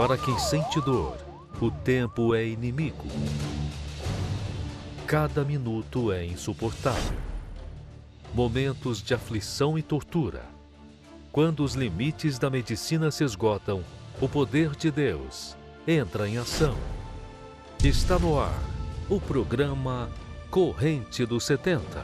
Para quem sente dor, o tempo é inimigo. Cada minuto é insuportável. Momentos de aflição e tortura. Quando os limites da medicina se esgotam, o poder de Deus entra em ação. Está no ar o programa Corrente dos 70.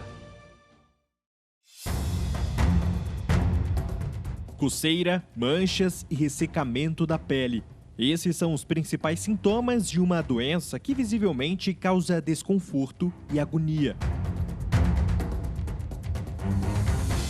Coceira, manchas e ressecamento da pele. Esses são os principais sintomas de uma doença que visivelmente causa desconforto e agonia.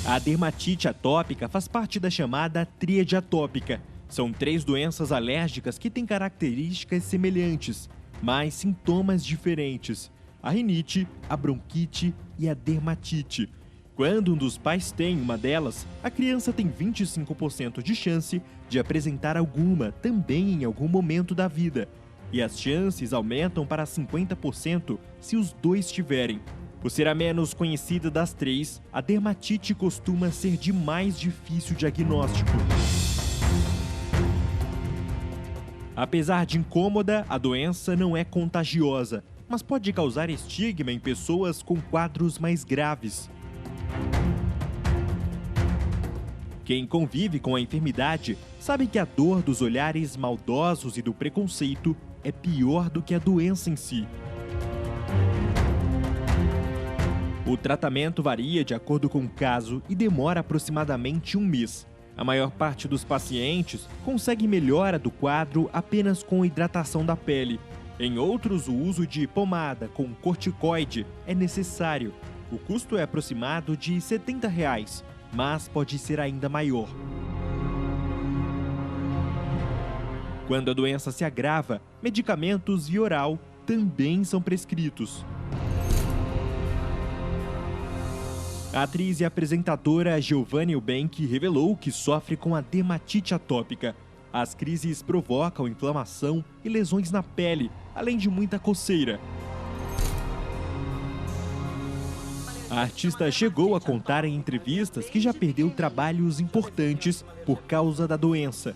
A dermatite atópica faz parte da chamada tríade atópica. São 3 doenças alérgicas que têm características semelhantes, mas sintomas diferentes: a rinite, a bronquite e a dermatite. Quando um dos pais tem uma delas, a criança tem 25% de chance de apresentar alguma também em algum momento da vida. E as chances aumentam para 50% se os dois tiverem. Por ser a menos conhecida das 3, a dermatite costuma ser de mais difícil diagnóstico. Apesar de incômoda, a doença não é contagiosa, mas pode causar estigma em pessoas com quadros mais graves. Quem convive com a enfermidade sabe que a dor dos olhares maldosos e do preconceito é pior do que a doença em si. O tratamento varia de acordo com o caso e demora aproximadamente 1 mês. A maior parte dos pacientes consegue melhora do quadro apenas com hidratação da pele. Em outros, o uso de pomada com corticoide é necessário. O custo é aproximado de R$ 70, mas pode ser ainda maior. Quando a doença se agrava, medicamentos via oral também são prescritos. A atriz e apresentadora Giovanna Eubank revelou que sofre com a dermatite atópica. As crises provocam inflamação e lesões na pele, além de muita coceira. A artista chegou a contar em entrevistas que já perdeu trabalhos importantes por causa da doença.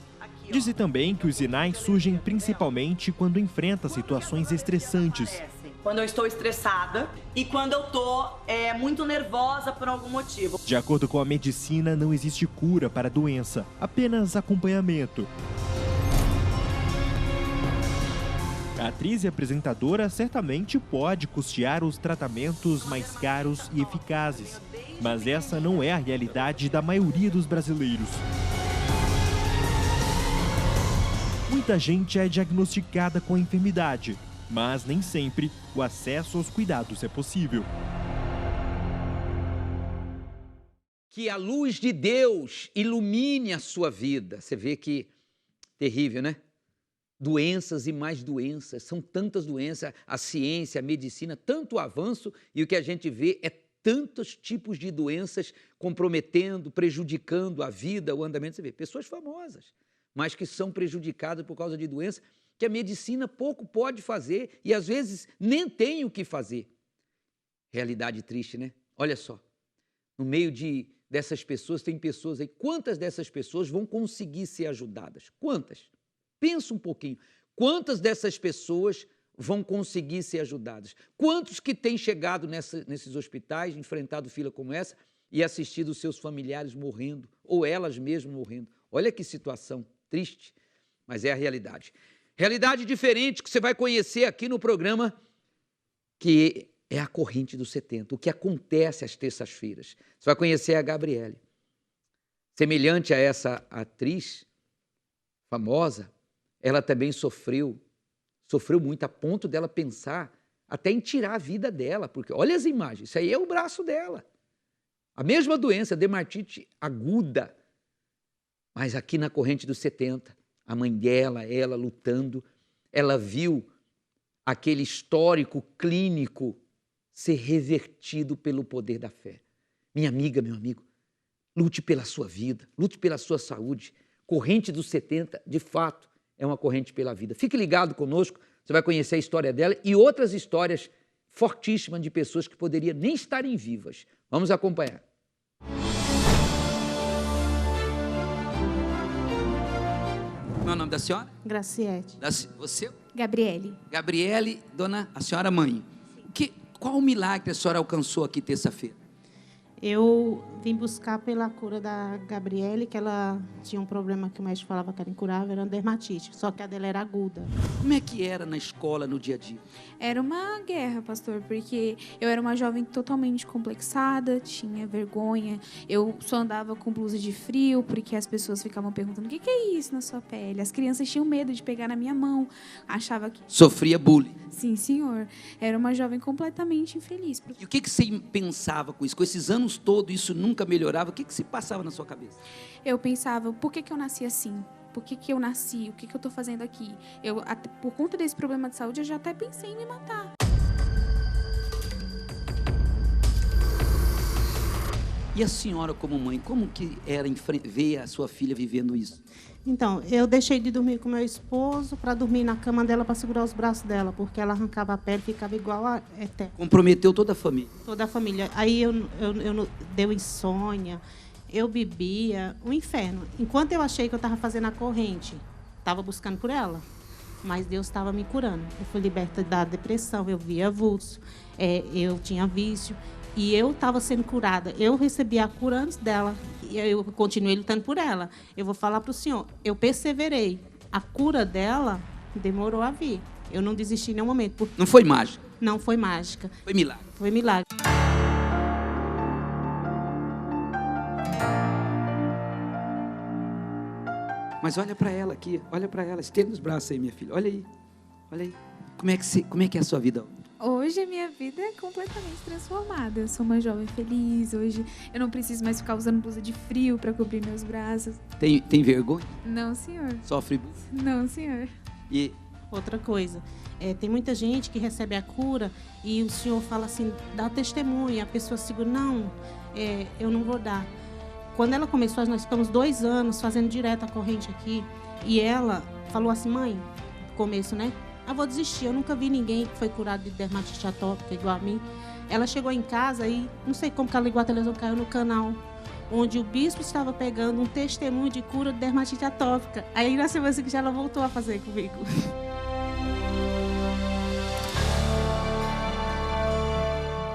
Disse também que os sinais surgem principalmente quando enfrenta situações estressantes. Quando eu estou estressada e quando eu estou muito nervosa por algum motivo. De acordo com a medicina, não existe cura para a doença, apenas acompanhamento. A atriz e apresentadora certamente pode custear os tratamentos mais caros e eficazes, mas essa não é a realidade da maioria dos brasileiros. Muita gente é diagnosticada com a enfermidade, mas nem sempre o acesso aos cuidados é possível. Que a luz de Deus ilumine a sua vida. Você vê que terrível, né? Doenças e mais doenças, são tantas doenças, a ciência, a medicina, tanto avanço, e o que a gente vê é tantos tipos de doenças comprometendo, prejudicando a vida, o andamento. Você vê pessoas famosas, mas que são prejudicadas por causa de doenças que a medicina pouco pode fazer e às vezes nem tem o que fazer. Realidade triste, né? Olha só, no meio dessas pessoas, tem pessoas aí, quantas dessas pessoas vão conseguir ser ajudadas? Quantas? Pensa um pouquinho, quantas dessas pessoas vão conseguir ser ajudadas? Quantos que têm chegado nesses hospitais, enfrentado fila como essa e assistido seus familiares morrendo, ou elas mesmas morrendo? Olha que situação triste, mas é a realidade. Realidade diferente que você vai conhecer aqui no programa, que é a Corrente dos 70, o que acontece às terças-feiras. Você vai conhecer a Gabriele. Semelhante a essa atriz famosa, ela também sofreu muito, a ponto dela pensar até em tirar a vida dela, porque olha as imagens, isso aí é o braço dela. A mesma doença, dermatite aguda, mas aqui na Corrente dos 70, a mãe dela, ela lutando, ela viu aquele histórico clínico ser revertido pelo poder da fé. Minha amiga, meu amigo, lute pela sua vida, lute pela sua saúde. Corrente dos 70, de fato, é uma corrente pela vida. Fique ligado conosco, você vai conhecer a história dela e outras histórias fortíssimas de pessoas que poderiam nem estarem vivas. Vamos acompanhar. Como é o nome da senhora? Graciete. Você? Gabriele. Gabriele, a senhora mãe. Qual o milagre a senhora alcançou aqui terça-feira? Eu vim buscar pela cura da Gabriele, que ela tinha um problema que o médico falava que era incurável, era uma dermatite, só que a dela era aguda. Como é que era na escola, no dia a dia? Era uma guerra, pastor, porque eu era uma jovem totalmente complexada, tinha vergonha, eu só andava com blusa de frio, porque as pessoas ficavam perguntando: o que é isso na sua pele? As crianças tinham medo de pegar na minha mão, achava que... Sofria bullying. Sim, senhor. Era uma jovem completamente infeliz. E o que você pensava com isso? Com esses anos todos, isso nunca melhorava? O que se passava na sua cabeça? Eu pensava: por que eu nasci assim? Por que eu nasci? O que eu estou fazendo aqui? Por conta desse problema de saúde, eu já até pensei em me matar. E a senhora, como mãe, como que era ver a sua filha vivendo isso? Então, eu deixei de dormir com meu esposo para dormir na cama dela, para segurar os braços dela, porque ela arrancava a pele, ficava igual a eterna. Comprometeu toda a família? Toda a família. Aí eu deu insônia, eu bebia, um inferno. Enquanto eu achei que eu estava fazendo a corrente, estava buscando por ela, mas Deus estava me curando. Eu fui liberta da depressão, eu via avulso, eu tinha vício, e eu estava sendo curada. Eu recebi a cura antes dela, e eu continuei lutando por ela. Eu vou falar para o senhor, eu perseverei. A cura dela demorou a vir. Eu não desisti em nenhum momento. Não foi mágica? Não foi mágica. Foi milagre? Foi milagre. Mas olha para ela aqui, olha para ela, estenda os braços aí, minha filha, olha aí, olha aí. Como é que é a sua vida? Hoje a minha vida é completamente transformada. Eu sou uma jovem feliz. Hoje eu não preciso mais ficar usando blusa de frio para cobrir meus braços. Tem vergonha? Não, senhor. Sofre bullying? Não, senhor. E outra coisa, tem muita gente que recebe a cura e o senhor fala assim, dá testemunho, a pessoa segura, não, eu não vou dar. Quando ela começou, nós ficamos 2 anos fazendo direto a corrente aqui, e ela falou assim: mãe, no começo, né? Eu vou desistir, eu nunca vi ninguém que foi curado de dermatite atópica igual a mim. Ela chegou em casa e não sei como que ela ligou a televisão, caiu no canal onde o bispo estava pegando um testemunho de cura de dermatite atópica. Aí na semana seguinte ela voltou a fazer comigo.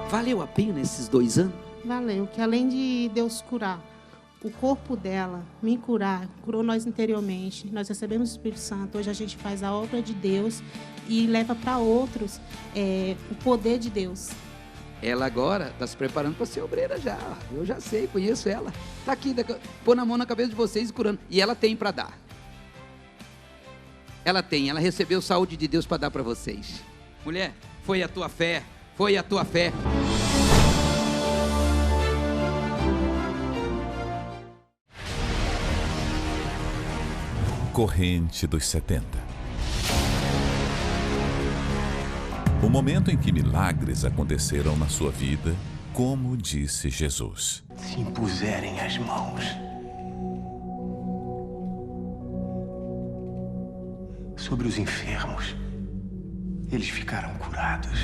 valeu a pena esses 2 anos? Valeu, que além de Deus curar o corpo dela, me curar, curou nós interiormente, nós recebemos o Espírito Santo, hoje a gente faz a obra de Deus e leva para outros o poder de Deus. Ela agora está se preparando para ser obreira já, eu já sei, conheço ela, está aqui, pôr a mão na cabeça de vocês e curando, e ela tem para dar. Ela recebeu saúde de Deus para dar para vocês. Mulher, foi a tua fé, foi a tua fé. Corrente dos 70. O momento em que milagres aconteceram na sua vida, como disse Jesus. Se impuserem as mãos sobre os enfermos, eles ficarão curados.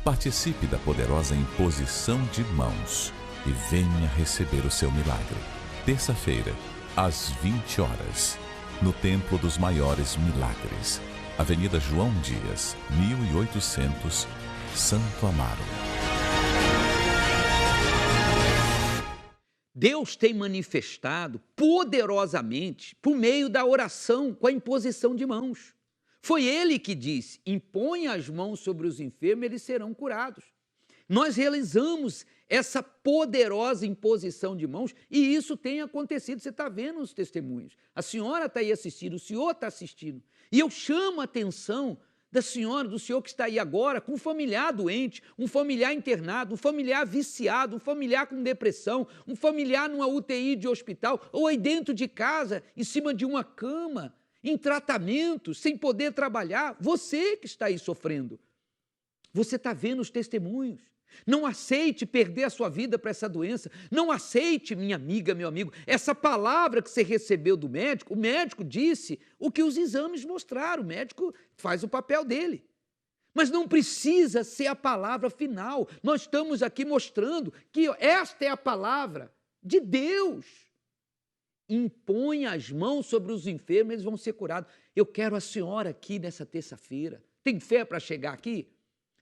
Participe da poderosa imposição de mãos e venha receber o seu milagre. Terça-feira, às 20 horas. No Templo dos Maiores Milagres, Avenida João Dias, 1800, Santo Amaro. Deus tem manifestado poderosamente por meio da oração com a imposição de mãos. Foi Ele que disse: impõe as mãos sobre os enfermos, eles serão curados. Nós realizamos essa poderosa imposição de mãos e isso tem acontecido, você está vendo os testemunhos. A senhora está aí assistindo, o senhor está assistindo. E eu chamo a atenção da senhora, do senhor que está aí agora com um familiar doente, um familiar internado, um familiar viciado, um familiar com depressão, um familiar numa UTI de hospital ou aí dentro de casa, em cima de uma cama, em tratamento, sem poder trabalhar. Você que está aí sofrendo. Você está vendo os testemunhos. Não aceite perder a sua vida para essa doença. Não aceite, minha amiga, meu amigo, essa palavra que você recebeu do médico. O médico disse o que os exames mostraram. O médico faz o papel dele. Mas não precisa ser a palavra final. Nós estamos aqui mostrando que esta é a palavra de Deus. impõe as mãos sobre os enfermos, eles vão ser curados. Eu quero a senhora aqui nessa terça-feira. Tem fé para chegar aqui?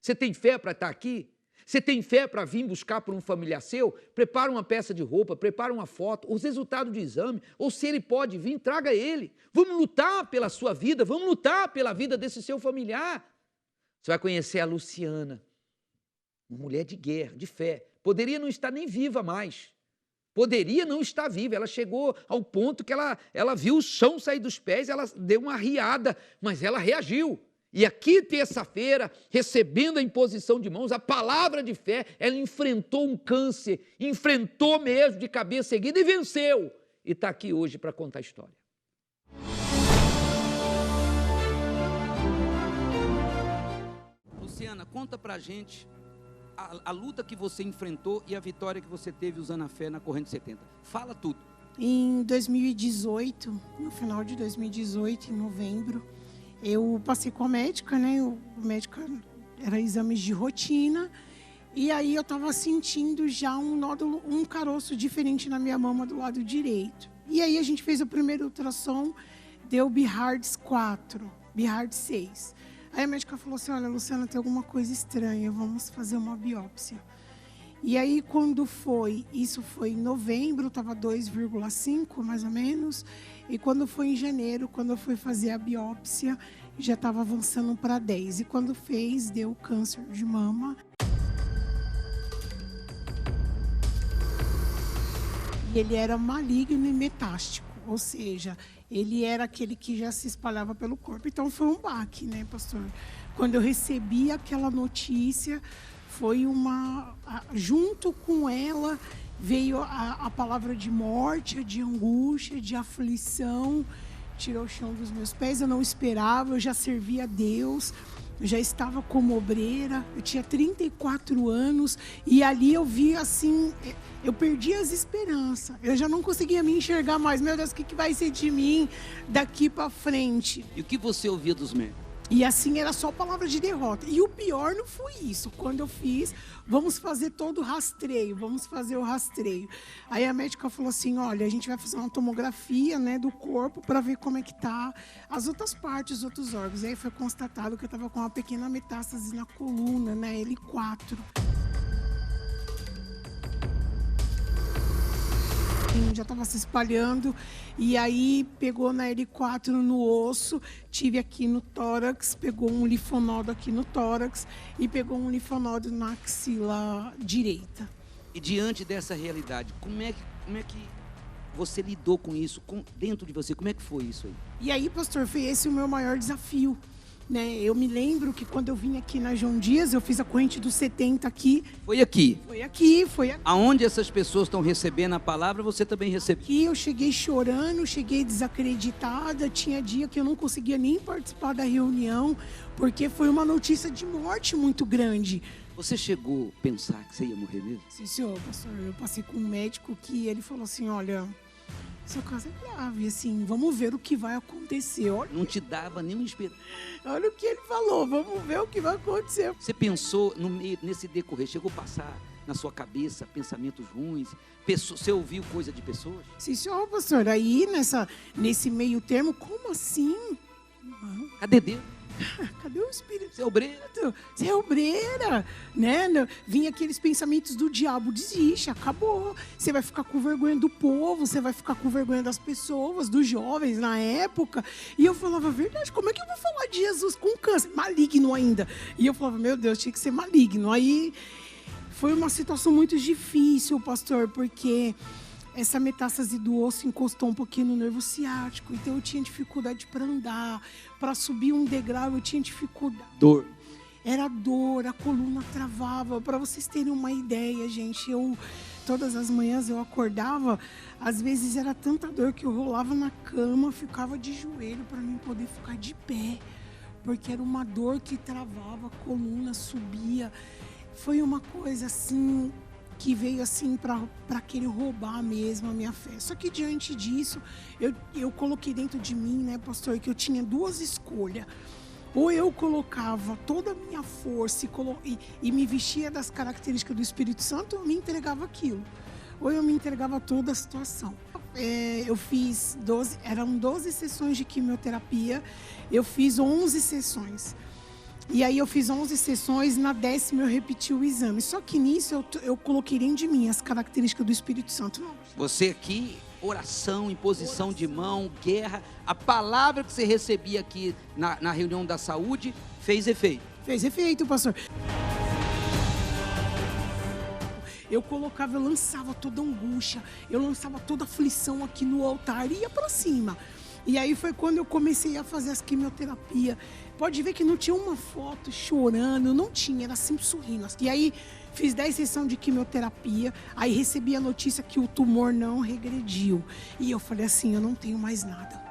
Você tem fé para estar aqui? Você tem fé para vir buscar por um familiar seu? Prepara uma peça de roupa, prepara uma foto, os resultados do exame, ou se ele pode vir, traga ele. Vamos lutar pela sua vida, vamos lutar pela vida desse seu familiar. Você vai conhecer a Luciana, uma mulher de guerra, de fé. Poderia não estar nem viva mais. Poderia não estar viva. Ela chegou ao ponto que ela viu o chão sair dos pés, ela deu uma riada, mas ela reagiu. E aqui, terça-feira, recebendo a imposição de mãos, a palavra de fé, ela enfrentou um câncer, enfrentou mesmo de cabeça erguida e venceu. E está aqui hoje para contar a história. Luciana, conta pra gente a luta que você enfrentou e a vitória que você teve usando a fé na Corrente 70. Fala tudo. Em 2018, no final de 2018, em novembro, eu passei com a médica, né? O médica era exames de rotina. E aí eu estava sentindo já um nódulo, um caroço diferente na minha mama do lado direito. E aí a gente fez o primeiro ultrassom, deu Behards 4, Behards 6. Aí a médica falou assim, olha, Luciana, tem alguma coisa estranha, vamos fazer uma biópsia. E aí quando foi, isso foi em novembro, estava 2,5 mais ou menos, e quando foi em janeiro, quando eu fui fazer a biópsia, já estava avançando para 10. E quando fez, deu câncer de mama. E ele era maligno e metástico, ou seja, ele era aquele que já se espalhava pelo corpo. Então foi um baque, né, pastor? Quando eu recebi aquela notícia, foi junto com ela veio a palavra de morte, de angústia, de aflição, tirou o chão dos meus pés. Eu não esperava, eu já servia a Deus, eu já estava como obreira, eu tinha 34 anos e ali eu vi assim, eu perdi as esperanças, eu já não conseguia me enxergar mais. Meu Deus, o que vai ser de mim daqui para frente? E o que você ouvia dos médicos? E assim, era só palavra de derrota. E o pior não foi isso. Quando eu fiz, vamos fazer todo o rastreio, vamos fazer o rastreio. Aí a médica falou assim, olha, a gente vai fazer uma tomografia, né, do corpo para ver como é que tá as outras partes, os outros órgãos. Aí foi constatado que eu estava com uma pequena metástase na coluna, na L4. Já estava se espalhando, e aí pegou na L4 no osso, tive aqui no tórax, pegou um linfonodo aqui no tórax e pegou um linfonodo na axila direita. E diante dessa realidade, como é que você lidou com isso, dentro de você, como é que foi isso aí? E aí, pastor, foi esse o meu maior desafio. Né? Eu me lembro que quando eu vim aqui na João Dias, eu fiz a corrente dos 70 aqui. Foi aqui? Foi aqui, foi aqui. Aonde essas pessoas estão recebendo a palavra, você também recebeu? Aqui eu cheguei chorando, cheguei desacreditada. Tinha dia que eu não conseguia nem participar da reunião, porque foi uma notícia de morte muito grande. Você chegou a pensar que você ia morrer mesmo? Sim, senhor, pastor. Eu passei com um médico que ele falou assim, olha, seu caso é grave, assim, vamos ver o que vai acontecer. Olha, não te dava nenhuma esperança. Olha o que ele falou, vamos ver o que vai acontecer. Você pensou nesse decorrer, chegou a passar na sua cabeça pensamentos ruins? Você ouviu coisa de pessoas? Sim, senhor, pastor. Aí, nesse meio termo, como assim? Cadê Deus? Cadê o Espírito? Você é obreira? Você é obreira, né? Vinha aqueles pensamentos do diabo, desiste, acabou. Você vai ficar com vergonha do povo, você vai ficar com vergonha das pessoas, dos jovens na época. E eu falava, verdade, como é que eu vou falar de Jesus com câncer? Maligno ainda. E eu falava, meu Deus, tinha que ser maligno. Aí foi uma situação muito difícil, pastor, porque essa metástase do osso encostou um pouquinho no nervo ciático, então eu tinha dificuldade para andar, para subir um degrau eu tinha dificuldade. Dor. Era dor, a coluna travava. Para vocês terem uma ideia, gente, todas as manhãs eu acordava, às vezes era tanta dor que eu rolava na cama, ficava de joelho para mim poder ficar de pé, porque era uma dor que travava, a coluna subia. Foi uma coisa assim que veio assim para querer roubar mesmo a minha fé. Só que diante disso, eu coloquei dentro de mim, né, pastor, que eu tinha duas escolhas. Ou eu colocava toda a minha força e me vestia das características do Espírito Santo, ou eu me entregava aquilo. Ou eu me entregava toda a situação. eu fiz 12, eram 12 sessões de quimioterapia, eu fiz 11 sessões. E aí eu fiz 11 sessões, na 10ª eu repeti o exame. Só que nisso eu coloquei dentro de mim as características do Espírito Santo. Não. Você aqui, oração, imposição de mão, guerra, a palavra que você recebia aqui na reunião da saúde fez efeito. Fez efeito, pastor. Eu colocava, eu lançava toda angústia, eu lançava toda aflição aqui no altar e ia para cima. E aí foi quando eu comecei a fazer as quimioterapia. Pode ver que não tinha uma foto chorando, não tinha, era sempre sorrindo. E aí fiz 10 sessões de quimioterapia, aí recebi a notícia que o tumor não regrediu. E eu falei assim, eu não tenho mais nada.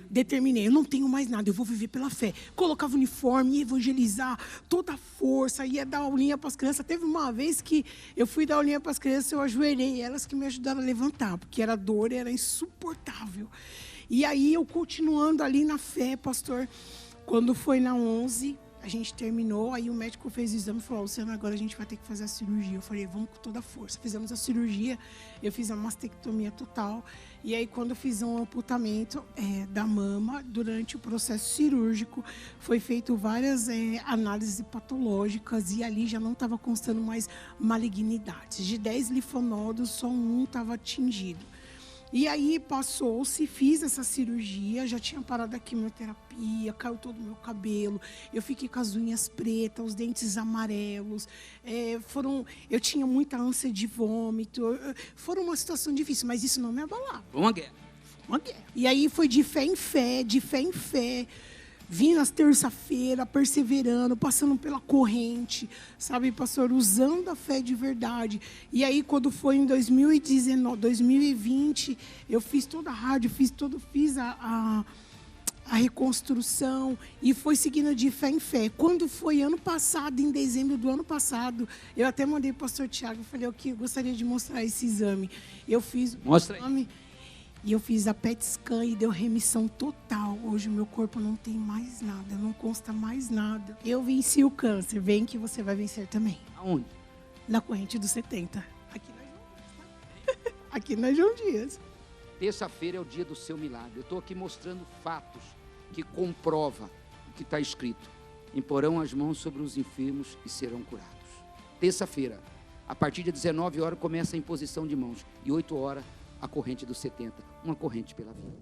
Determinei, eu não tenho mais nada, eu vou viver pela fé. Colocava uniforme, ia evangelizar, toda a força, ia dar aulinha para as crianças. Teve uma vez que eu fui dar aulinha para as crianças, eu ajoelhei, elas que me ajudaram a levantar, porque era dor, era insuportável. E aí eu continuando ali na fé, pastor, quando foi na 11, a gente terminou, aí o médico fez o exame e falou, Luciana, agora a gente vai ter que fazer a cirurgia. Eu falei, vamos com toda a força. Fizemos a cirurgia, eu fiz a mastectomia total. E aí, quando eu fiz um amputamento da mama, durante o processo cirúrgico, foi feito várias análises patológicas e ali já não estava constando mais malignidades. De 10 linfonodos, só um estava atingido. E aí passou-se, fiz essa cirurgia, já tinha parado a quimioterapia, caiu todo o meu cabelo, eu fiquei com as unhas pretas, os dentes amarelos, eu tinha muita ânsia de vômito, foi uma situação difícil, mas isso não me abalava. Uma guerra. Uma guerra. E aí foi de fé em fé, vim nas terça-feira, perseverando, passando pela corrente, sabe, pastor, usando a fé de verdade. E aí, quando foi em 2020, eu fiz toda a rádio, fiz a reconstrução e foi seguindo de fé em fé. Quando foi ano passado, em dezembro do ano passado, eu até mandei para o pastor Tiago, falei, eu gostaria de mostrar esse exame. Eu fiz o exame. E eu fiz a PET scan e deu remissão total. Hoje o meu corpo não tem mais nada, não consta mais nada. Eu venci o câncer, vem que você vai vencer também. Aonde? Na corrente dos 70. Aqui na João Dias. Aqui na João Dias. Terça-feira é o dia do seu milagre. Eu estou aqui mostrando fatos que comprovam o que está escrito. Imporão as mãos sobre os enfermos e serão curados. Terça-feira, a partir de 19 horas, começa a imposição de mãos. E 8 horas, a corrente dos 70, uma corrente pela vida.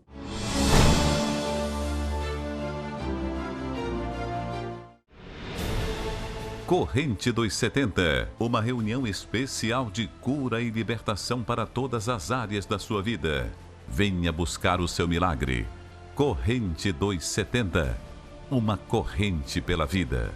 Corrente dos 70, uma reunião especial de cura e libertação para todas as áreas da sua vida. Venha buscar o seu milagre. Corrente dos 70, uma corrente pela vida.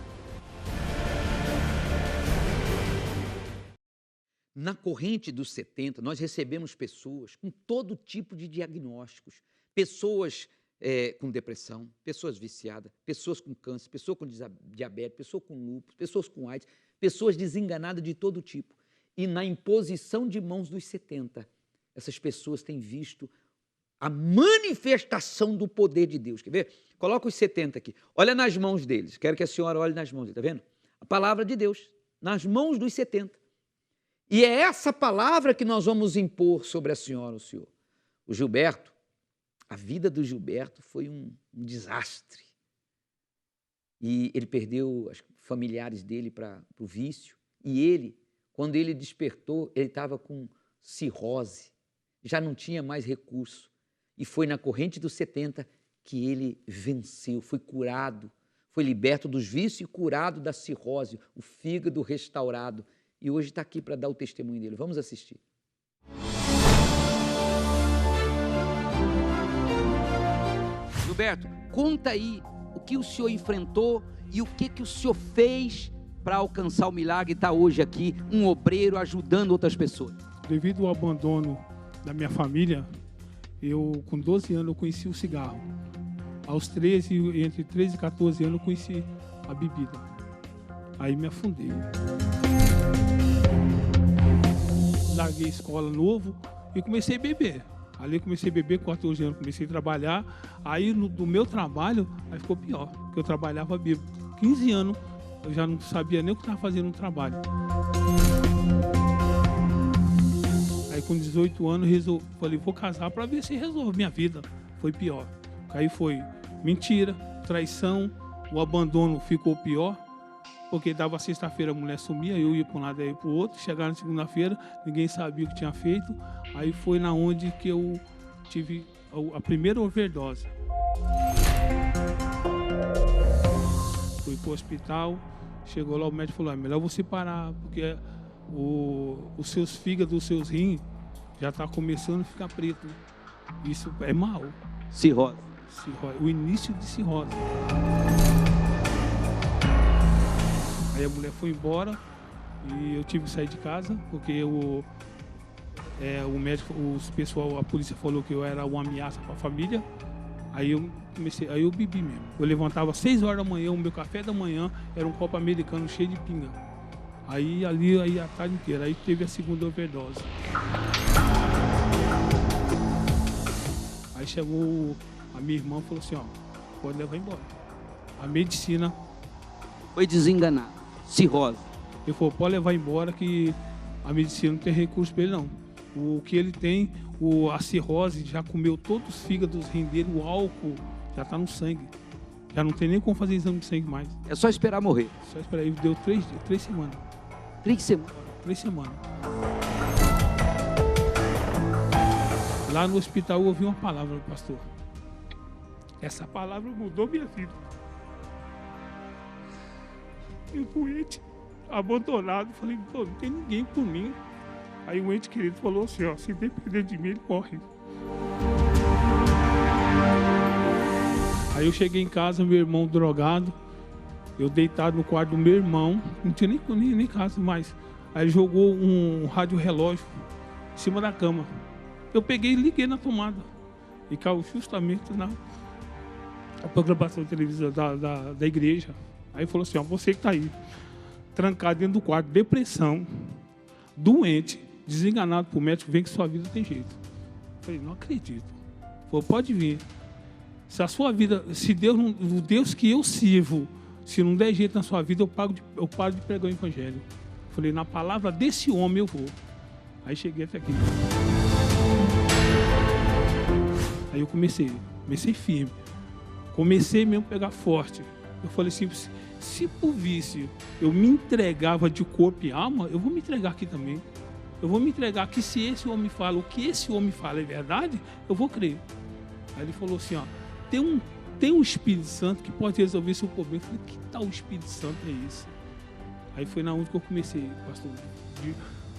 Na corrente dos 70, nós recebemos pessoas com todo tipo de diagnósticos. Pessoas com depressão, pessoas viciadas, pessoas com câncer, pessoas com diabetes, pessoas com lúpus, pessoas com AIDS, pessoas desenganadas de todo tipo. E na imposição de mãos dos 70, essas pessoas têm visto a manifestação do poder de Deus. Quer ver? Coloca os 70 aqui. Olha nas mãos deles. Quero que a senhora olhe nas mãos deles. Está vendo? A palavra de Deus, nas mãos dos 70. E é essa palavra que nós vamos impor sobre a senhora, o senhor. O Gilberto, a vida do Gilberto foi um desastre. E ele perdeu os familiares dele para o vício. E ele, quando ele despertou, ele estava com cirrose, já não tinha mais recurso. E foi na corrente dos 70 que ele venceu, foi curado, foi liberto dos vícios e curado da cirrose, o fígado restaurado. E hoje está aqui para dar o testemunho dele. Vamos assistir. Gilberto, conta aí o que o senhor enfrentou e o que o senhor fez para alcançar o milagre e estar hoje aqui, um obreiro ajudando outras pessoas. Devido ao abandono da minha família, eu com 12 anos eu conheci o cigarro. Aos 13, entre 13 e 14 anos eu conheci a bebida. Aí me afundei. Larguei a escola novo e comecei a beber. Ali eu comecei a beber, 14 anos, comecei a trabalhar. Aí do meu trabalho, aí ficou pior, porque eu trabalhava bêbado. 15 anos, eu já não sabia nem o que estava fazendo no trabalho. Aí com 18 anos, falei, vou casar para ver se resolve minha vida. Foi pior. Aí foi mentira, traição, o abandono ficou pior, porque dava sexta-feira, a mulher sumia, eu ia para um lado e ia para o outro, chegava na segunda-feira, ninguém sabia o que tinha feito, aí foi na onde que eu tive a primeira overdose. Fui para o hospital, chegou lá, o médico falou, é melhor você parar, porque os seus fígados, os seus rins, já está começando a ficar preto. Isso é mal. Cirrose. O início de cirrose. Aí a mulher foi embora e eu tive que sair de casa, porque o médico, a polícia falou que eu era uma ameaça para a família. Aí eu bebi mesmo. Eu levantava às 6 horas da manhã, o meu café da manhã era um copo americano cheio de pinga. Aí a tarde inteira, aí teve a segunda overdose. Aí chegou a minha irmã e falou assim, ó, pode levar embora. A medicina... Foi desenganado. Cirrose. Ele falou, pode levar embora que a medicina não tem recurso para ele não. O que ele tem, a cirrose já comeu todos os fígados, os rins dele, o álcool já está no sangue. Já não tem nem como fazer exame de sangue mais. É só esperar morrer. Só esperar. Ele deu 3 semanas. 3 semanas? 3 semanas. Lá no hospital eu ouvi uma palavra do pastor. Essa palavra mudou minha vida. Eu doente, abandonado, falei, pô, não tem ninguém por mim. Aí o ente querido falou assim, ó, se depender de mim, ele morre. Aí eu cheguei em casa, meu irmão drogado, eu deitado no quarto do meu irmão, não tinha nem casa mais. Aí ele jogou um rádio relógio em cima da cama. Eu peguei e liguei na tomada. E caiu justamente na programação de televisão da igreja. Aí falou assim, ó, você que está aí, trancado dentro do quarto, depressão, doente, desenganado por médico, vem que sua vida tem jeito. Eu falei, não acredito. Falei, pode vir. Se a sua vida, se Deus, o Deus que eu sirvo, se não der jeito na sua vida, eu paro de pregar o evangelho. Eu falei, na palavra desse homem eu vou. Aí cheguei até aqui. Aí eu comecei firme. Comecei mesmo a pegar forte. Eu falei assim, se por vício eu me entregava de corpo e alma, eu vou me entregar aqui também. Eu vou me entregar que se esse homem fala, o que esse homem fala é verdade, eu vou crer. Aí ele falou assim, ó, tem um Espírito Santo que pode resolver seu problema. Eu falei, que tal o Espírito Santo é esse? Aí foi na onde que eu comecei, pastor,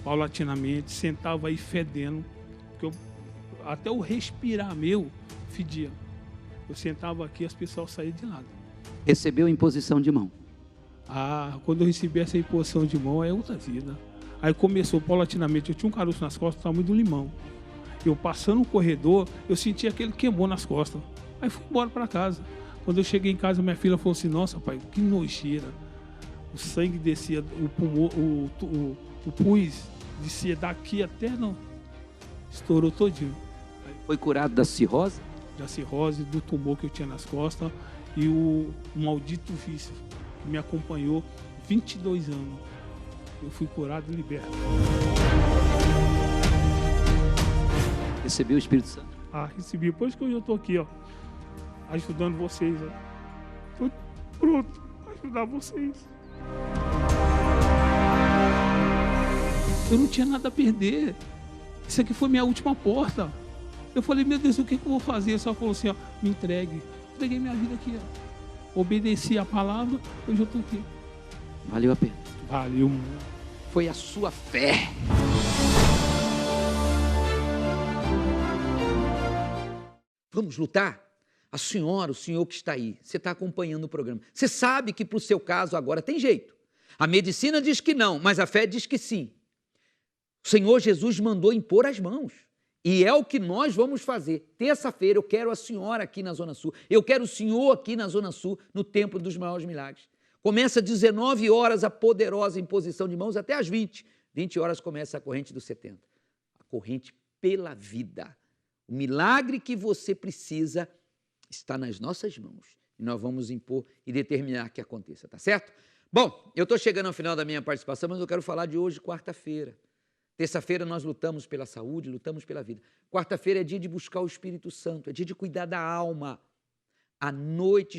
paulatinamente, sentava aí fedendo, porque até o respirar meu fedia. Eu sentava aqui, as pessoas saíam de lado. Recebeu imposição de mão? Quando eu recebi essa imposição de mão, é outra vida. Aí começou paulatinamente, eu tinha um caroço nas costas do tamanho do limão. Eu passando no corredor, eu senti aquele queimou nas costas. Aí fui embora para casa. Quando eu cheguei em casa, minha filha falou assim, nossa pai, que nojeira. O sangue descia, o pulmão, o pus descia daqui até não. Estourou todinho. Aí, foi curado da cirrose? Da cirrose, do tumor que eu tinha nas costas e o maldito vício que me acompanhou 22 anos. Eu fui curado e liberto. Recebeu o Espírito Santo? Recebi. Depois que eu já estou aqui, ó, ajudando vocês. Estou pronto para ajudar vocês. Eu não tinha nada a perder. Isso aqui foi minha última porta. Eu falei, meu Deus, o que eu vou fazer? Ele só falou assim, ó, me entregue. Entreguei minha vida aqui, ó. Obedeci a palavra, hoje eu estou aqui. Valeu a pena? Valeu. Foi a sua fé. Vamos lutar? A senhora, o senhor que está aí, você está acompanhando o programa. Você sabe que para o seu caso agora tem jeito. A medicina diz que não, mas a fé diz que sim. O Senhor Jesus mandou impor as mãos. E é o que nós vamos fazer. Terça-feira eu quero a senhora aqui na Zona Sul. Eu quero o senhor aqui na Zona Sul, no Templo dos Maiores Milagres. Começa às 19 horas a poderosa imposição de mãos até às 20. 20 horas começa a corrente dos 70. A corrente pela vida. O milagre que você precisa está nas nossas mãos. E nós vamos impor e determinar que aconteça, tá certo? Bom, eu estou chegando ao final da minha participação, mas eu quero falar de hoje, quarta-feira. Terça-feira nós lutamos pela saúde, lutamos pela vida. Quarta-feira é dia de buscar o Espírito Santo, é dia de cuidar da alma. A noite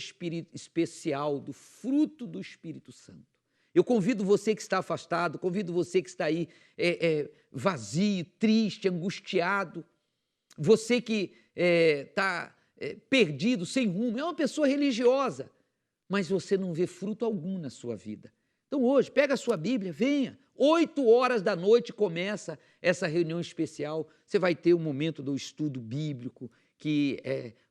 especial do fruto do Espírito Santo. Eu convido você que está afastado, convido você que está aí vazio, triste, angustiado, você que está perdido, sem rumo, é uma pessoa religiosa, mas você não vê fruto algum na sua vida. Então hoje, pega a sua Bíblia, venha, 8h da noite começa essa reunião especial, você vai ter um momento do estudo bíblico, que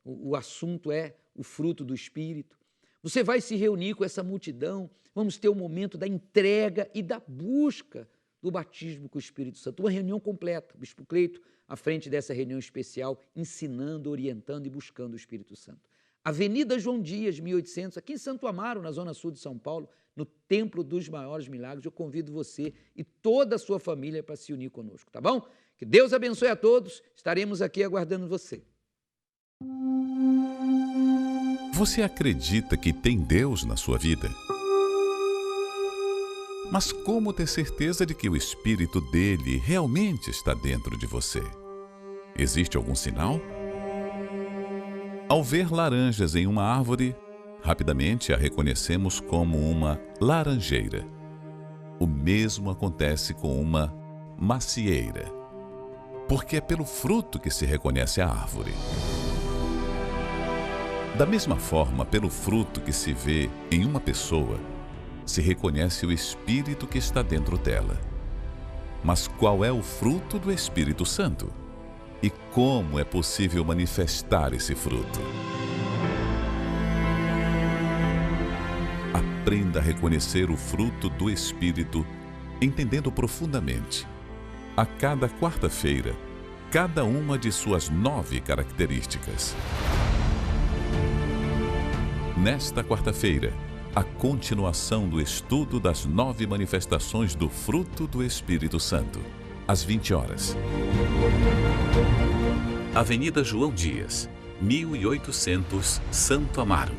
o assunto é o fruto do Espírito. Você vai se reunir com essa multidão, vamos ter o momento da entrega e da busca do batismo com o Espírito Santo. Uma reunião completa, o Bispo Cleito à frente dessa reunião especial, ensinando, orientando e buscando o Espírito Santo. Avenida João Dias, 1800, aqui em Santo Amaro, na zona sul de São Paulo, no Templo dos Maiores Milagres. Eu convido você e toda a sua família para se unir conosco, tá bom? Que Deus abençoe a todos, estaremos aqui aguardando você. Você acredita que tem Deus na sua vida? Mas como ter certeza de que o Espírito dele realmente está dentro de você? Existe algum sinal? Ao ver laranjas em uma árvore, rapidamente a reconhecemos como uma laranjeira. O mesmo acontece com uma macieira, porque é pelo fruto que se reconhece a árvore. Da mesma forma, pelo fruto que se vê em uma pessoa, se reconhece o Espírito que está dentro dela. Mas qual é o fruto do Espírito Santo? E como é possível manifestar esse fruto? Aprenda a reconhecer o fruto do Espírito, entendendo profundamente, a cada quarta-feira, cada uma de suas 9 características. Nesta quarta-feira, a continuação do estudo das 9 manifestações do fruto do Espírito Santo, às 20h. Avenida João Dias, 1800, Santo Amaro.